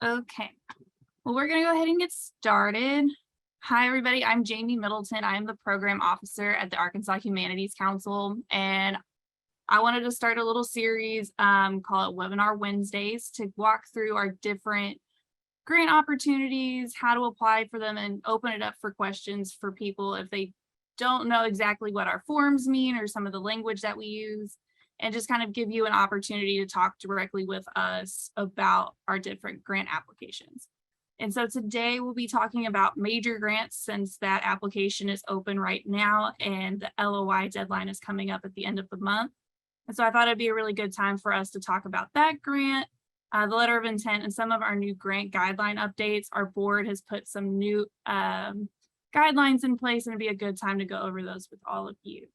Okay, well, we're going to go ahead and get started. Hi, everybody. I'm Jamie Middleton. I'm the Program Officer at the Arkansas Humanities Council, and I wanted to start a little series, call it Webinar Wednesdays, to walk through our different grant opportunities, how to apply for them, and open it up for questions for people if they don't know exactly what our forms mean or some of the language that we use, and just kind of give you an opportunity to talk directly with us about our different grant applications. And so today we'll be talking about major grants, since that application is open right now and the LOI deadline is coming up at the end of the month. And so I thought it'd be a really good time for us to talk about that grant, the letter of intent, and some of our new grant guideline updates. Our board has put some new guidelines in place, and it'd be a good time to go over those with all of you.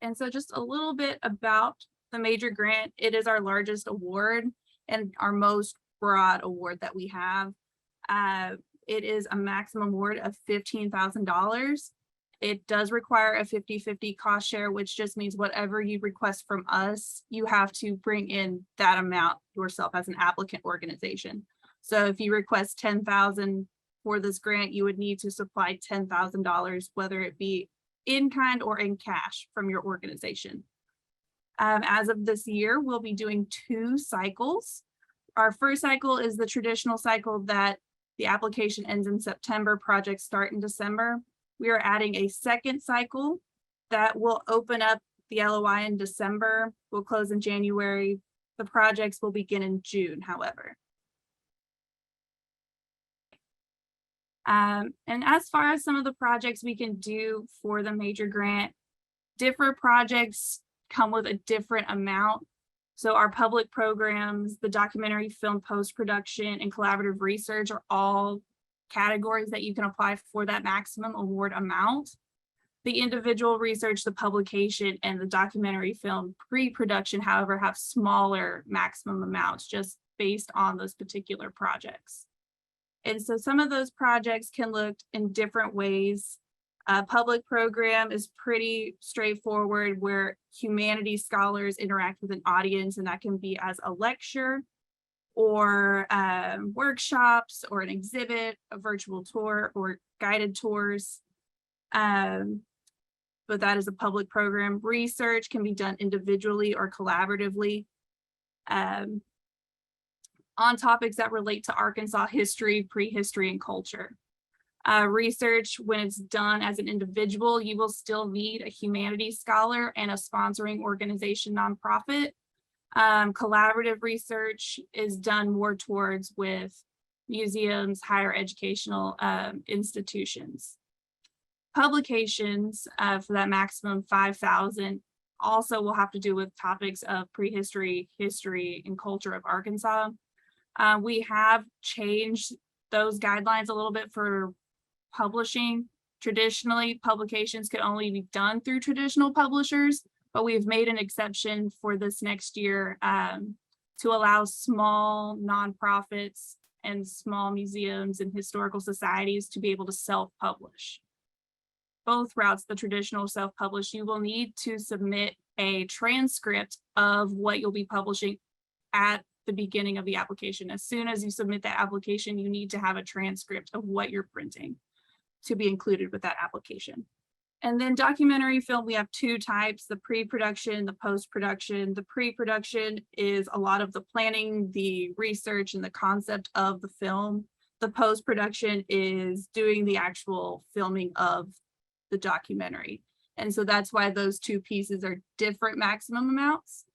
And so just a little bit about the major grant. It is our largest award and our most broad award that we have. It is a maximum award of $15,000. It does require a 50-50 cost share, which just means whatever you request from us, you have to bring in that amount yourself as an applicant organization. So if you request $10,000 for this grant, you would need to supply $10,000, whether it be in kind or in cash from your organization. As of this year, we'll be doing 2 cycles. Our first cycle is the traditional cycle that the application ends in September, projects start in December. We are adding a second cycle that will open up the LOI in December, will close in January. The projects will begin in June, however. And as far as some of the projects we can do for the major grant, different projects come with a different amount. So our public programs, the documentary, film, post-production, and collaborative research are all categories that you can apply for that maximum award amount. The individual research, the publication, and the documentary film pre-production, however, have smaller maximum amounts just based on those particular projects. And so some of those projects can look in different ways. A public program is pretty straightforward, where humanities scholars interact with an audience, and that can be as a lecture or workshops or an exhibit, a virtual tour, or guided tours. But that is a public program. Research can be done individually or collaboratively on topics that relate to Arkansas history, prehistory, and culture. Research, when it's done as an individual, you will still need a humanities scholar and a sponsoring organization nonprofit. Collaborative research is done more towards with museums, higher educational institutions. Publications for that maximum $5,000 also will have to do with topics of prehistory, history, and culture of Arkansas. We have changed those guidelines a little bit for publishing. Traditionally, publications could only be done through traditional publishers, but we've made an exception for this next year to allow small nonprofits and small museums and historical societies to be able to self-publish. Both routes, the traditional self-publish, you will need to submit a transcript of what you'll be publishing at the beginning of the application. As soon as you submit that application, you need to have a transcript of what you're printing to be included with that application. And then documentary film, we have 2 types, the pre-production, the post-production. The pre-production is a lot of the planning, the research, and the concept of the film. The post-production is doing the actual filming of the documentary. And so that's why those 2 pieces are different maximum amounts.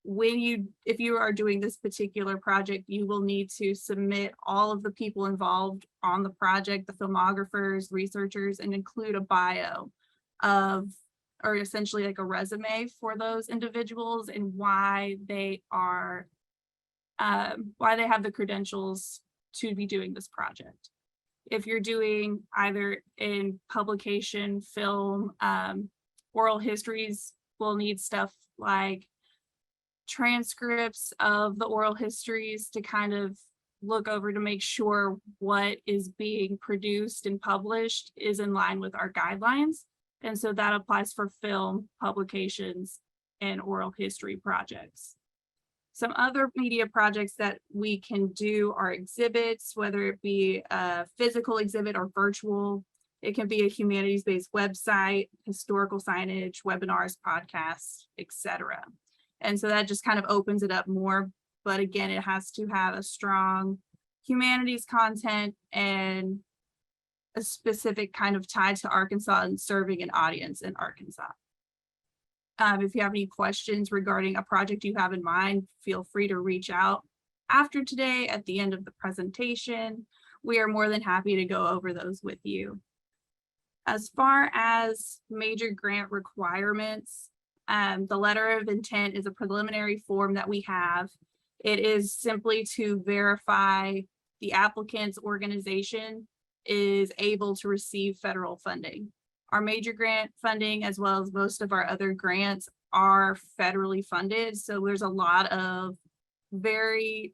If you are doing this particular project, you will need to submit all of the people involved on the project, the filmographers, researchers, and include a bio of, or essentially like a resume for those individuals and why they have the credentials to be doing this project. If you're doing either in publication, film, oral histories, we'll need stuff like transcripts of the oral histories to kind of look over to make sure what is being produced and published is in line with our guidelines. And so that applies for film, publications, and oral history projects. Some other media projects that we can do are exhibits, whether it be a physical exhibit or virtual. It can be a humanities-based website, historical signage, webinars, podcasts, etc. And so that just kind of opens it up more. But again, it has to have a strong humanities content and a specific kind of tie to Arkansas and serving an audience in Arkansas. If you have any questions regarding a project you have in mind, feel free to reach out after today at the end of the presentation. We are more than happy to go over those with you. As far as major grant requirements, the letter of intent is a preliminary form that we have. It is simply to verify the applicant's organization is able to receive federal funding. Our major grant funding, as well as most of our other grants, are federally funded. So there's a lot of very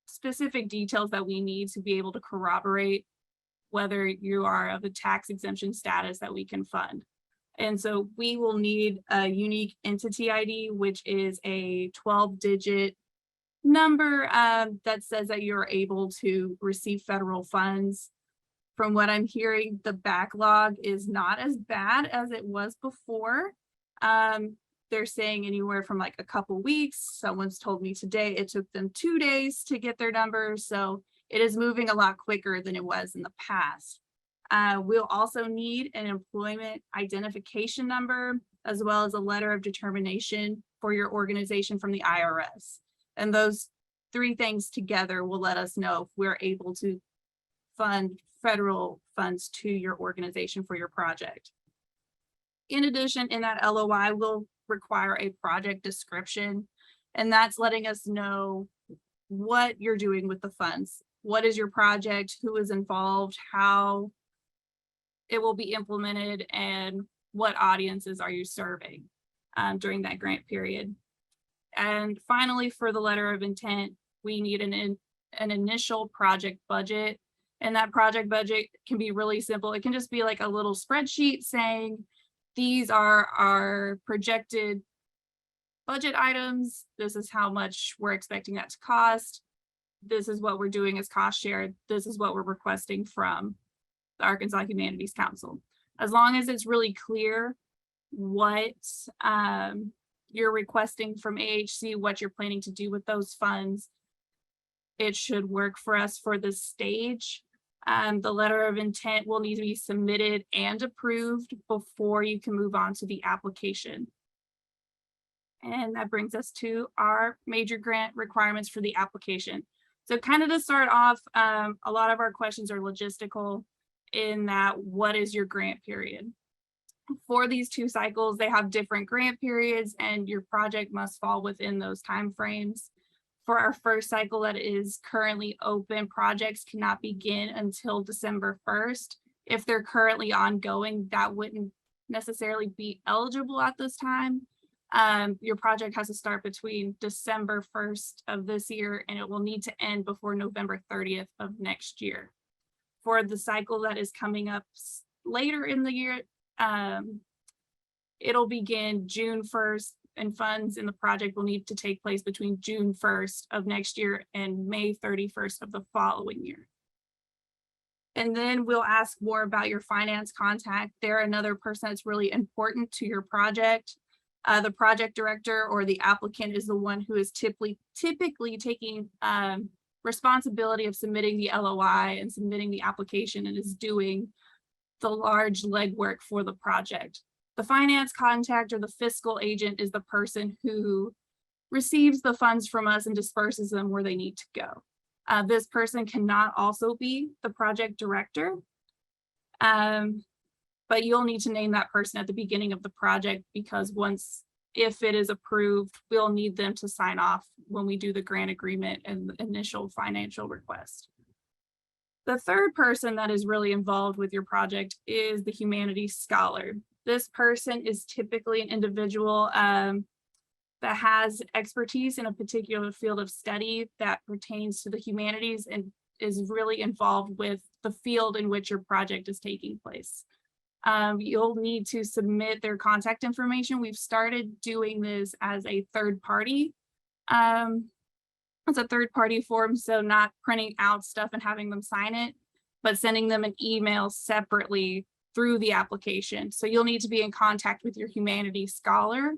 specific details that we need to be able to corroborate whether you are of a tax exemption status that we can fund. And so we will need a unique entity ID, which is a 12-digit number that says that you're able to receive federal funds. From what I'm hearing, the backlog is not as bad as it was before. They're saying anywhere from like a couple weeks. Someone's told me today it took them 2 days to get their numbers. So it is moving a lot quicker than it was in the past. We'll also need an employment identification number, as well as a letter of determination for your organization from the IRS. And those three things together will let us know if we're able to fund federal funds to your organization for your project. In addition, in that LOI, we'll require a project description, and that's letting us know what you're doing with the funds. What is your project? Who is involved? How it will be implemented, and what audiences are you serving during that grant period. And finally, for the letter of intent, we need an initial project budget. And that project budget can be really simple. It can just be like a little spreadsheet saying, these are our projected budget items. This is how much we're expecting that to cost. This is what we're doing as cost shared. This is what we're requesting from the Arkansas Humanities Council. As long as it's really clear what you're requesting from AHC, what you're planning to do with those funds, it should work for us for this stage. The letter of intent will need to be submitted and approved before you can move on to the application. And that brings us to our major grant requirements for the application. So kind of to start off, a lot of our questions are logistical in that, what is your grant period? For these two cycles, they have different grant periods, and your project must fall within those timeframes. For our first cycle that is currently open, projects cannot begin until December 1st. If they're currently ongoing, that wouldn't necessarily be eligible at this time. Your project has to start between December 1st of this year, and it will need to end before November 30th of next year. For the cycle that is coming up later in the year, it'll begin June 1st, and funds in the project will need to take place between June 1st of next year and May 31st of the following year. And then we'll ask more about your finance contact. They're another person that's really important to your project. The project director or the applicant is the one who is typically taking responsibility of submitting the LOI and submitting the application, and is doing the large legwork for the project. The finance contact or the fiscal agent is the person who receives the funds from us and disperses them where they need to go. This person cannot also be the project director, but you'll need to name that person at the beginning of the project, because if it is approved, we'll need them to sign off when we do the grant agreement and the initial financial request. The third person that is really involved with your project is the humanities scholar. This person is typically an individual that has expertise in a particular field of study that pertains to the humanities and is really involved with the field in which your project is taking place. You'll need to submit their contact information. We've started doing this as a third party It's a third-party form, so not printing out stuff and having them sign it, but sending them an email separately through the application. So you'll need to be in contact with your humanities scholar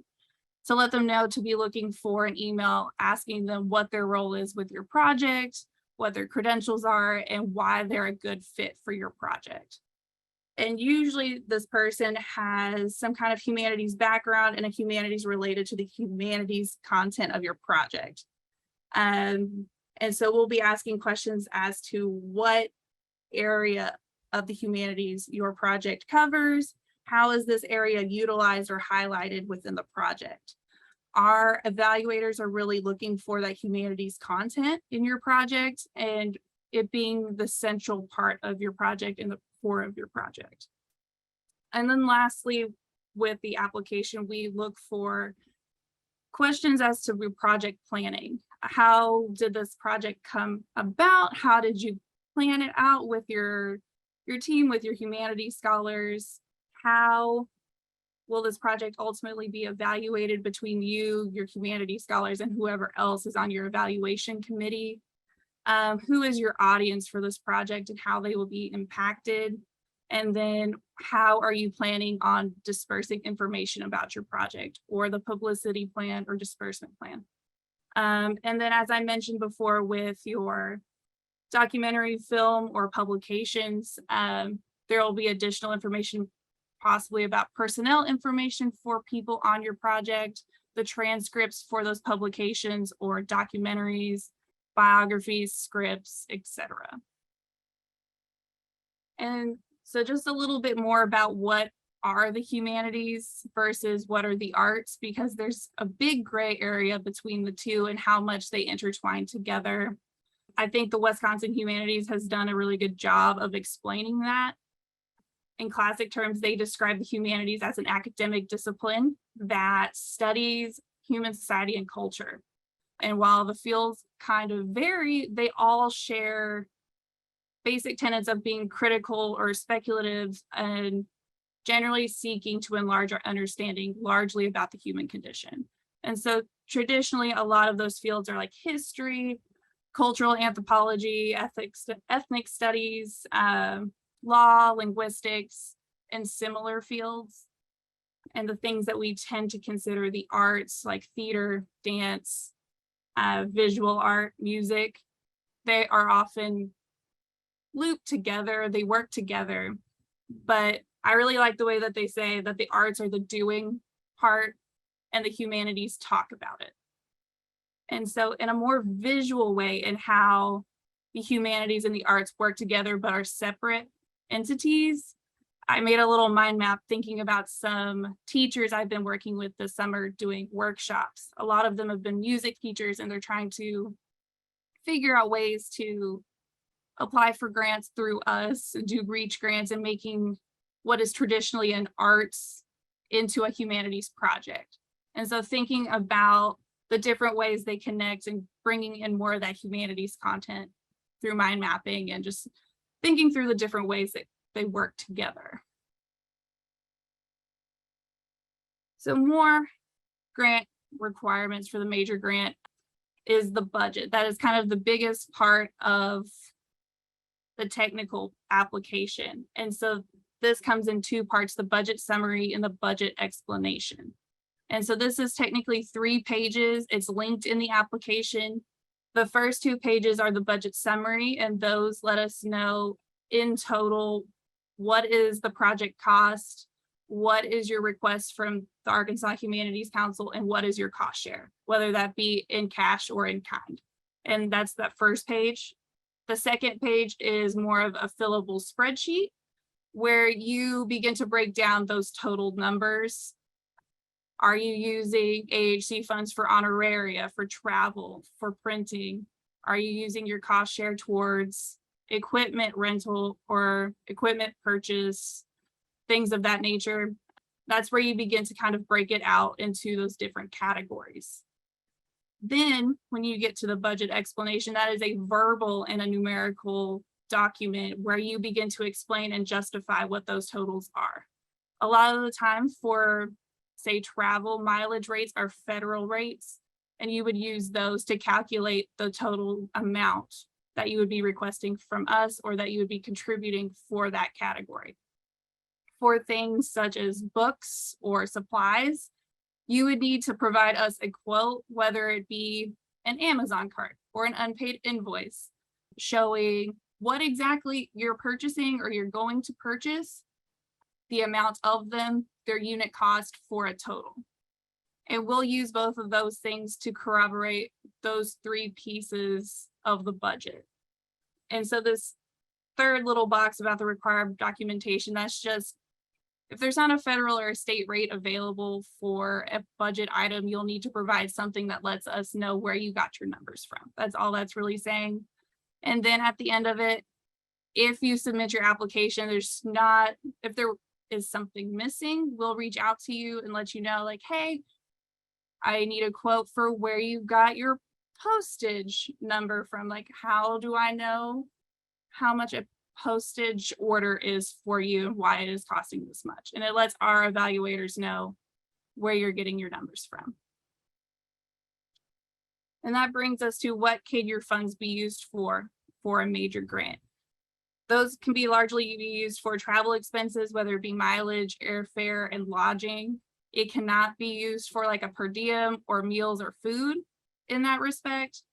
to let them know to be looking for an email asking them what their role is with your project, what their credentials are, and why they're a good fit for your project. And usually this person has some kind of humanities background and a humanities related to the humanities content of your project. And so we'll be asking questions as to what area of the humanities your project covers. How is this area utilized or highlighted within the project? Our evaluators are really looking for that humanities content in your project and it being the central part of your project and the core of your project. And then lastly, with the application, we look for questions as to project planning. How did this project come about? How did you plan it out with your team, with your humanities scholars? How will this project ultimately be evaluated between you, your humanities scholars, and whoever else is on your evaluation committee? Who is your audience for this project and how they will be impacted? And then how are you planning on dispersing information about your project or the publicity plan or disbursement plan? And then as I mentioned before with your documentary film or publications, there will be additional information possibly about personnel information for people on your project, the transcripts for those publications or documentaries, biographies, scripts, etc. And so just a little bit more about what are the humanities versus what are the arts, because there's a big gray area between the two and how much they intertwine together. I think the Wisconsin Humanities has done a really good job of explaining that. In classic terms, they describe the humanities as an academic discipline that studies human society and culture. And while the fields kind of vary, they all share basic tenets of being critical or speculative and generally seeking to enlarge our understanding largely about the human condition. And so traditionally, a lot of those fields are like history, cultural anthropology, ethnic studies, law, linguistics, and similar fields. And the things that we tend to consider the arts like theater, dance, visual art, music, they are often looped together, they work together. But I really like the way that they say that the arts are the doing part and the humanities talk about it. And so in a more visual way in how the humanities and the arts work together but are separate entities, I made a little mind map thinking about some teachers I've been working with this summer doing workshops. A lot of them have been music teachers and they're trying to figure out ways to apply for grants through us, do reach grants, and making what is traditionally an arts into a humanities project. And so thinking about the different ways they connect and bringing in more of that humanities content through mind mapping and just thinking through the different ways that they work together. So more grant requirements for the major grant is the budget. That is kind of the biggest part of the technical application. And so this comes in two parts, the budget summary and the budget explanation. And so this is technically 3 pages. It's linked in the application. The first 2 pages are the budget summary, and those let us know in total what is the project cost, what is your request from the Arkansas Humanities Council, and what is your cost share, whether that be in cash or in kind. And that's that first page. The second page is more of a fillable spreadsheet where you begin to break down those total numbers. Are you using AHC funds for honoraria, for travel, for printing? Are you using your cost share towards equipment rental or equipment purchase, things of that nature? That's where you begin to kind of break it out into those different categories. Then when you get to the budget explanation, that is a verbal and a numerical document where you begin to explain and justify what those totals are. A lot of the time for, say, travel, mileage rates are federal rates. and you would use those to calculate the total amount that you would be requesting from us or that you would be contributing for that category. For things such as books or supplies, you would need to provide us a quote, whether it be an Amazon cart or an unpaid invoice, showing what exactly you're purchasing or you're going to purchase, the amount of them, their unit cost for a total. And we'll use both of those things to corroborate those three pieces of the budget. And so this third little box about the required documentation, that's just, if there's not a federal or a state rate available for a budget item, you'll need to provide something that lets us know where you got your numbers from. That's all that's really saying. And then at the end of it, if you submit your application, if there is something missing, we'll reach out to you and let you know, like, hey, I need a quote for where you got your postage number from. Like, how do I know how much a postage order is for you and why it is costing this much? And it lets our evaluators know where you're getting your numbers from. And that brings us to, what can your funds be used for a major grant? Those can be largely used for travel expenses, whether it be mileage, airfare, and lodging. It cannot be used for like a per diem or meals or food in that respect,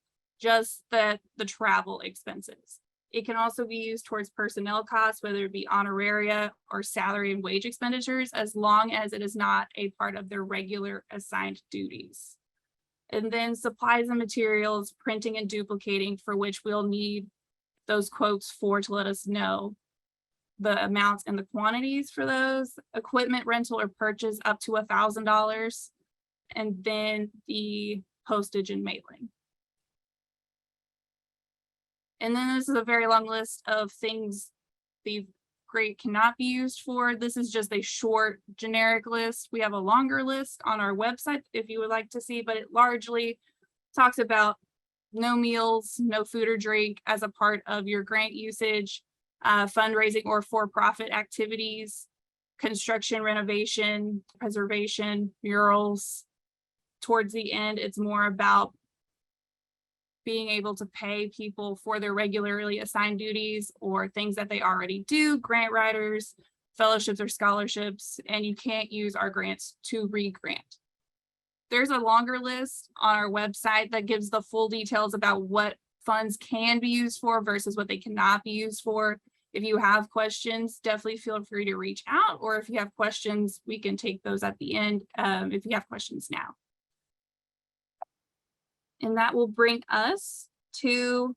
just the travel expenses. It can also be used towards personnel costs, whether it be honoraria or salary and wage expenditures, as long as it is not a part of their regular assigned duties. And then supplies and materials, printing and duplicating, for which we'll need those quotes to let us know the amounts and the quantities for those. Equipment rental or purchase up to $1,000, and then the postage and mailing. And then this is a very long list of things the grant cannot be used for. This is just a short generic list. We have a longer list on our website if you would like to see, but it largely talks about no meals, no food or drink as a part of your grant usage, fundraising or for-profit activities, construction, renovation, preservation, murals. Towards the end, it's more about being able to pay people for their regularly assigned duties or things that they already do, grant writers, fellowships or scholarships, and you can't use our grants to re-grant. There's a longer list on our website that gives the full details about what funds can be used for versus what they cannot be used for. If you have questions, definitely feel free to reach out, or if you have questions, we can take those at the end if you have questions now. And that will bring us to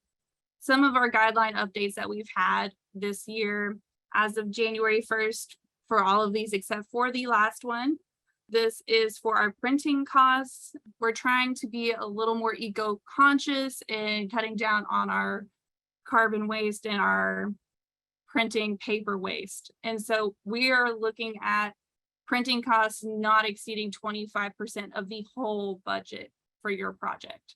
some of our guideline updates that we've had this year as of January 1st for all of these except for the last one. This is for our printing costs. We're trying to be a little more eco-conscious and cutting down on our carbon waste and our printing paper waste. And so we are looking at printing costs not exceeding 25% of the whole budget for your project.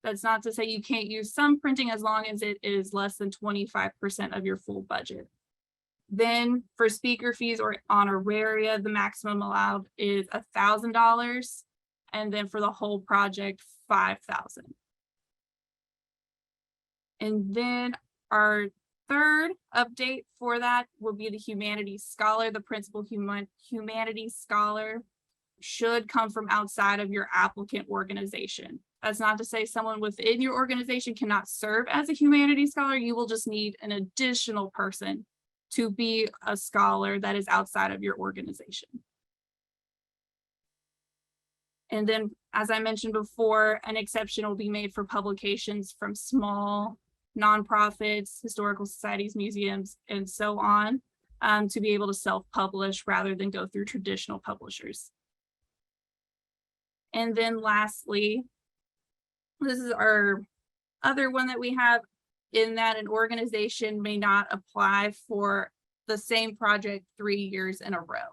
That's not to say you can't use some printing as long as it is less than 25% of your full budget. Then for speaker fees or honoraria, the maximum allowed is $1,000. And then for the whole project, $5,000. And then our third update for that will be the Humanities Scholar. The principal Humanities Scholar should come from outside of your applicant organization. That's not to say someone within your organization cannot serve as a Humanities Scholar. You will just need an additional person to be a scholar that is outside of your organization. And then, as I mentioned before, an exception will be made for publications from small nonprofits, historical societies, museums, and so on, to be able to self-publish rather than go through traditional publishers. And then lastly, this is our other one that we have, in that an organization may not apply for the same project 3 years in a row.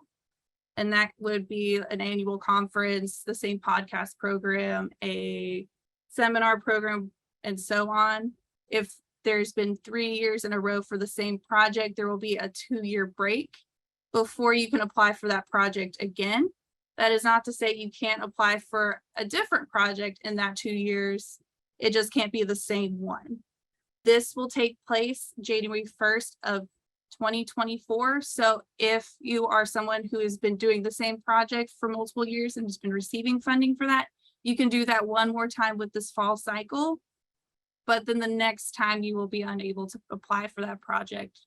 And that would be an annual conference, the same podcast program, a seminar program, and so on. If there's been 3 years in a row for the same project, there will be a 2-year break before you can apply for that project again. That is not to say you can't apply for a different project in that 2 years. It just can't be the same one. This will take place January 1st of 2024. So if you are someone who has been doing the same project for multiple years and has been receiving funding for that, you can do that one more time with this fall cycle. But then the next time you will be unable to apply for that project.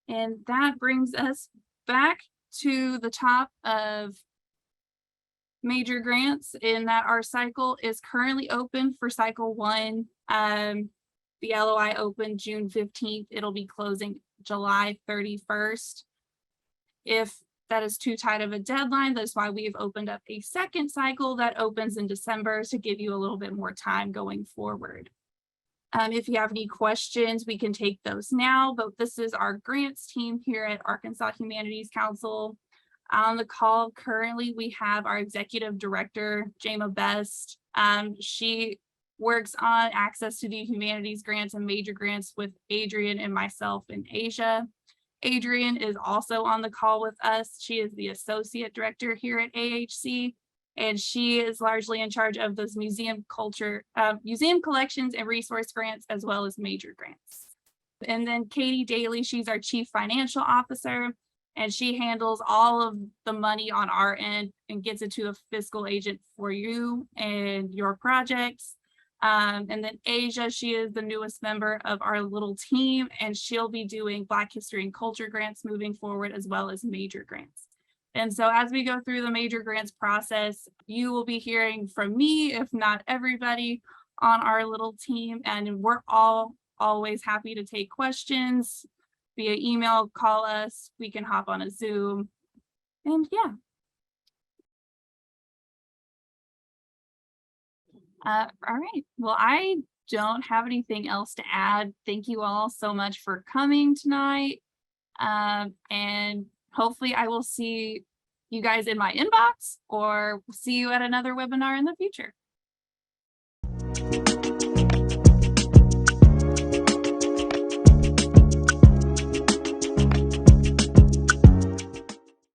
And that brings us back to the top of major grants, in that our cycle is currently open for cycle 1. The LOI opened June 15th. It'll be closing July 31st. If that is too tight of a deadline, that's why we've opened up a second cycle that opens in December to give you a little bit more time going forward. If you have any questions, we can take those now, but this is our grants team here at Arkansas Humanities Council. On the call currently, we have our executive director, Jamie Middleton. She works on access to the humanities grants and major grants with Adrian and myself in Asia. Adrian is also on the call with us. She is the associate director here at AHC, and she is largely in charge of those museum collections and resource grants, as well as major grants. And then Katie Daly, she's our chief financial officer, and she handles all of the money on our end and gets it to the fiscal agent for you and your projects. And then Asia, she is the newest member of our little team, and she'll be doing Black History and Culture grants moving forward, as well as major grants. And so as we go through the major grants process, you will be hearing from me, if not everybody on our little team, and we're always happy to take questions via email, call us, we can hop on a Zoom, and yeah. All right, well, I don't have anything else to add. Thank you all so much for coming tonight. And hopefully I will see you guys in my inbox or see you at another webinar in the future.